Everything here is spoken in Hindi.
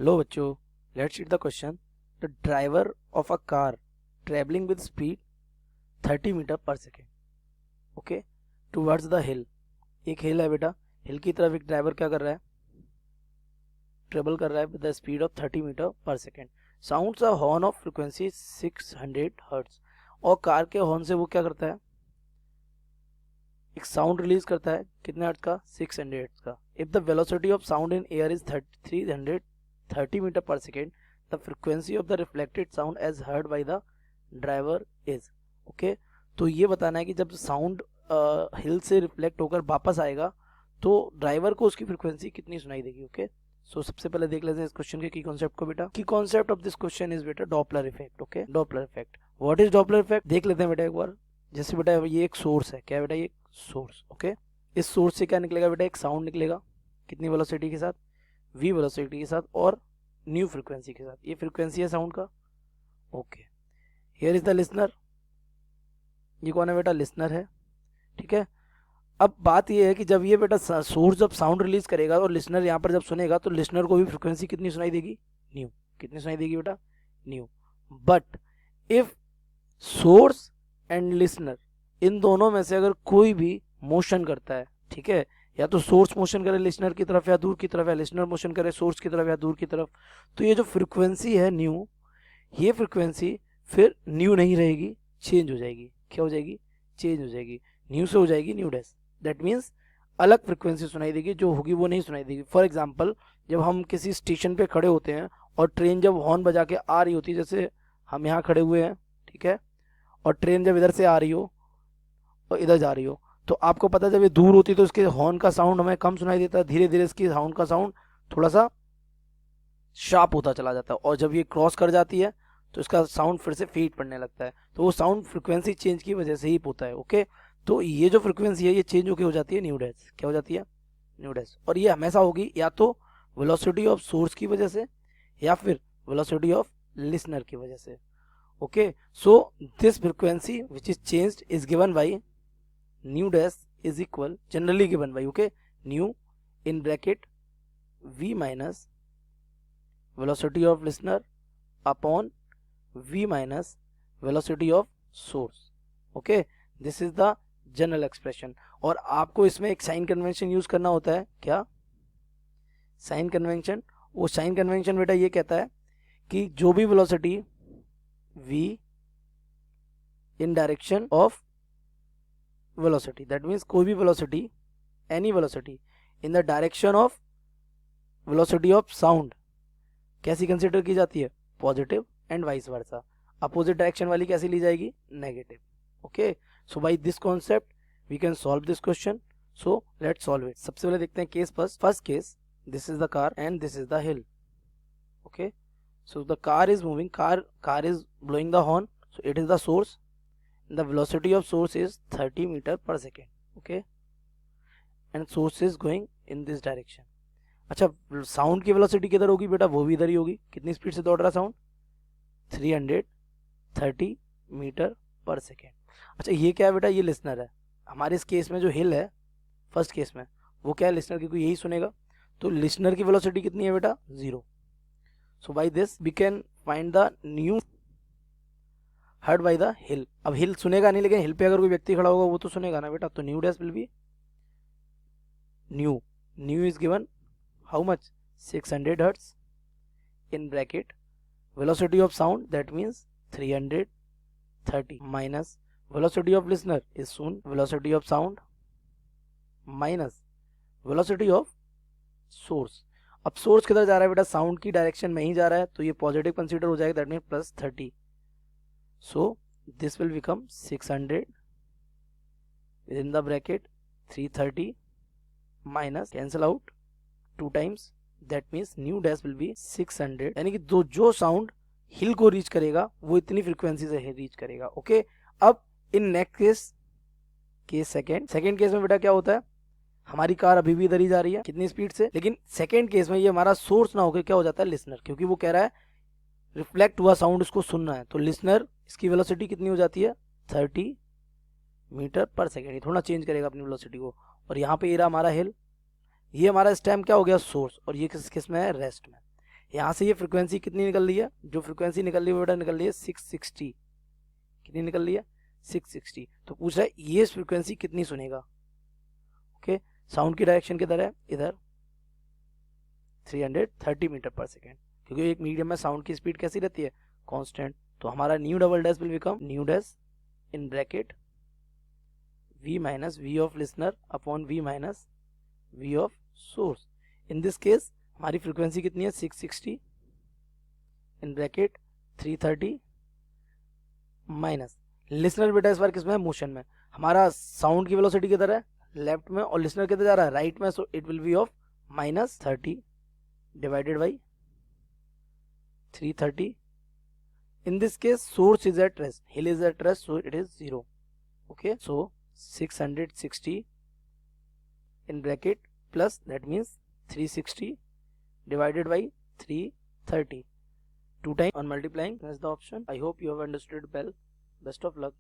लो बच्चों, let's read the question. The driver of a car travelling with speed 30 metre per second, okay, towards the hill. एक हिल है बेटा, हिल की तरफ एक ड्राइवर क्या कर रहा है, ट्रेवल कर रहा है with the speed of 30 metre per second. Sounds a horn of frequency 600 hertz. और कार के हॉर्न से वो क्या करता है, एक साउंड रिलीज करता है, कितने हर्ट्ज का, 600 हर्ट्ज का। If the velocity of sound in air is 330 metre per second, the frequency of the reflected sound as heard by the driver is, okay. तो ये बताना है कि जब साउंड हिल से रिफ्लेक्ट होकर वापस आएगा तो ड्राइवर को उसकी फ्रिक्वेंसी कितनी सुनाई देगी, ओके। सो सबसे पहले देख लेते हैं इस क्वेश्चन के की कॉन्सेप्ट को बेटा। की concept of this question is बेटा Doppler effect, okay. Doppler effect, what is Doppler effect, देख लेते हैं बेटा एक बार। जैसे बेटा ये एक सोर्स है, क्या है बेटा, ये सोर्स, ओके। इस सोर्स से क्या निकलेगा बेटा, एक साउंड निकलेगा, कितनी वेलोसिटी के साथ, v वेलोसिटी के साथ और न्यू फ्रीक्वेंसी के साथ। ये फ्रीक्वेंसी है साउंड का, okay. Here is the listener, ये कौन है बेटा, लिसनर है, ठीक है। अब बात ये है कि जब ये बेटा सोर्स जब साउंड रिलीज करेगा और लिसनर यहाँ पर जब सुनेगा तो लिसनर को भी फ्रीक्वेंसी कितनी सुनाई देगी, न्यू। कितनी सुनाई देगी बेटा, nu. But if source and listener, इन दोनों में से अगर कोई भी मोशन करता है, ठीक है, या तो सोर्स मोशन करे लिसनर की तरफ या दूर की तरफ, या लिसनर मोशन करे सोर्स की तरफ या दूर की तरफ, तो ये जो फ्रीक्वेंसी है न्यू, ये फ्रीक्वेंसी फिर न्यू नहीं रहेगी, चेंज हो जाएगी। क्या हो जाएगी, चेंज हो जाएगी, न्यू से हो जाएगी न्यू डैश। दैट मीन्स अलग फ्रीक्वेंसी सुनाई देगी, जो होगी वो नहीं सुनाई देगी। फॉर एग्जाम्पल, जब हम किसी स्टेशन पे खड़े होते हैं और ट्रेन जब हॉर्न बजा के आ रही होती है, जैसे हम यहाँ खड़े हुए हैं, ठीक है, और ट्रेन जब इधर से आ रही हो और इधर जा रही हो, तो आपको पता है जब ये दूर होती है तो इसके हॉर्न का साउंड हमें कम सुनाई देता है, धीरे धीरे इसकी साउंड का साउंड थोड़ा सा शार्प होता चला जाता है, और जब ये क्रॉस कर जाती है तो इसका साउंड फिर से फेड पड़ने लगता है। तो वो साउंड फ्रिक्वेंसी चेंज की वजह से ही होता है, ओके। तो ये जो फ्रिक्वेंसी है ये चेंज होकर हो जाती है न्यू डैश। क्या हो जाती है, न्यू डैश। और ये हमेशा होगी या तो वेलोसिटी ऑफ सोर्स की वजह से या फिर वेलोसिटी ऑफ लिसनर की वजह से, okay. So this frequency which is changed is given by new dash is equal, generally given by, okay, new in bracket v minus velocity of listener upon v minus velocity of source, okay. This is the general expression. और आपको इसमें एक साइन कन्वेंशन यूज करना होता है, क्या, साइन कन्वेंशन। वो साइन कन्वेंशन बेटा ये कहता है कि जो भी velocity v in direction of velocity, that means कोई भी वेलोसिटी, any velocity in the direction of velocity of sound कैसी कंसिडर की जाती है, positive, and vice versa. Opposite direction वाली कैसी ली जाएगी, negative, okay. So by this concept we can solve this question. So let's solve it. सबसे पहले देखते हैं case first. First case, this is the car and this is the hill, okay. So the car is moving, car is blowing the horn, so it is the source, the velocity of source is 30 meter per second, okay, and source is going in this direction। अच्छा, साउंड की वेलोसिटी किधर होगी बेटा, वो भी इधर ही होगी। कितनी स्पीड से दौड़ रहा साउंड, 330 मीटर पर सेकेंड। अच्छा, ये क्या है बेटा, ये लिसनर है। हमारे इस केस में जो हिल है फर्स्ट केस में, वो क्या है, लिसनर, क्योंकि यही सुनेगा। तो लिसनर की वेलोसिटी कितनी है बेटा, 0। So by this we can find the nu heard by the hill. अब हिल सुनेगा नहीं, लेकिन हिल पे अगर कोई व्यक्ति खड़ा होगा वो तो सुनेगा ना बेटा। तो new dash will be new, new is given how much, 600 hertz in bracket velocity of sound, that means 330 minus velocity of listener is soon velocity of sound minus velocity of source. अब सोर्स किधर जा रहा है बेटा, साउंड की डायरेक्शन में ही जा रहा है, तो ये पॉजिटिव कंसीडर हो जाएगा, that means plus 30। So this will become 600 within the bracket 330 minus cancel out 2 times, that means new dash will be 600। यानी कि जो साउंड हिल को रीच करेगा वो इतनी फ्रीक्वेंसी से रीच करेगा, ओके। अब in next case second case में बेटा क्या होता है, हमारी कार अभी भी इधर ही जा रही है, कितनी स्पीड से, लेकिन सेकेंड केस में ये हमारा सोर्स ना होकर क्या हो जाता है, लिसनर, क्योंकि वो कह रहा है रिफ्लेक्ट हुआ साउंड इसको सुनना है। तो लिसनर, इसकी वेलोसिटी कितनी हो जाती है, 30 मीटर पर सेकेंड। ये थोड़ा चेंज करेगा अपनी वेलोसिटी को। और यहाँ पे ये रहा हमारा हिल, ये हमारा इस टाइम क्या हो गया, सोर्स, और ये किस में है, रेस्ट में। यहाँ से ये फ्रिक्वेंसी कितनी निकल रही है, जो फ्रिक्वेंसी निकल रही है बेटा निकल रही है 660, कितनी निकल रही है 660। तो पूछ रहा है ये फ्रिक्वेंसी कितनी सुनेगा। ओके, साउंड की डायरेक्शन किधर है, इधर 330 मीटर पर सेकेंड, क्योंकि एक मीडियम में साउंड की स्पीड कैसी रहती है, कांस्टेंट। तो हमारा nu double dash will become nu dash in bracket v minus V of listener upon v minus V of source. In this case हमारी फ्रीक्वेंसी कितनी है 660 इन ब्रैकेट 330 माइनस लिसनर बेटा इस बार किसमें है, मोशन में। हमारा साउंड की वेलोसिटी किधर है, लेफ्ट में, और लिसनर किधर जा रहा है, राइट में। So it will be of minus 30 divided by 330। in this case source is at rest, hill is at rest, so it is 0. okay, so 660 in bracket plus that means 360 divided by 330, 2 times on multiplying, that's the option. I hope you have understood well. Best of luck.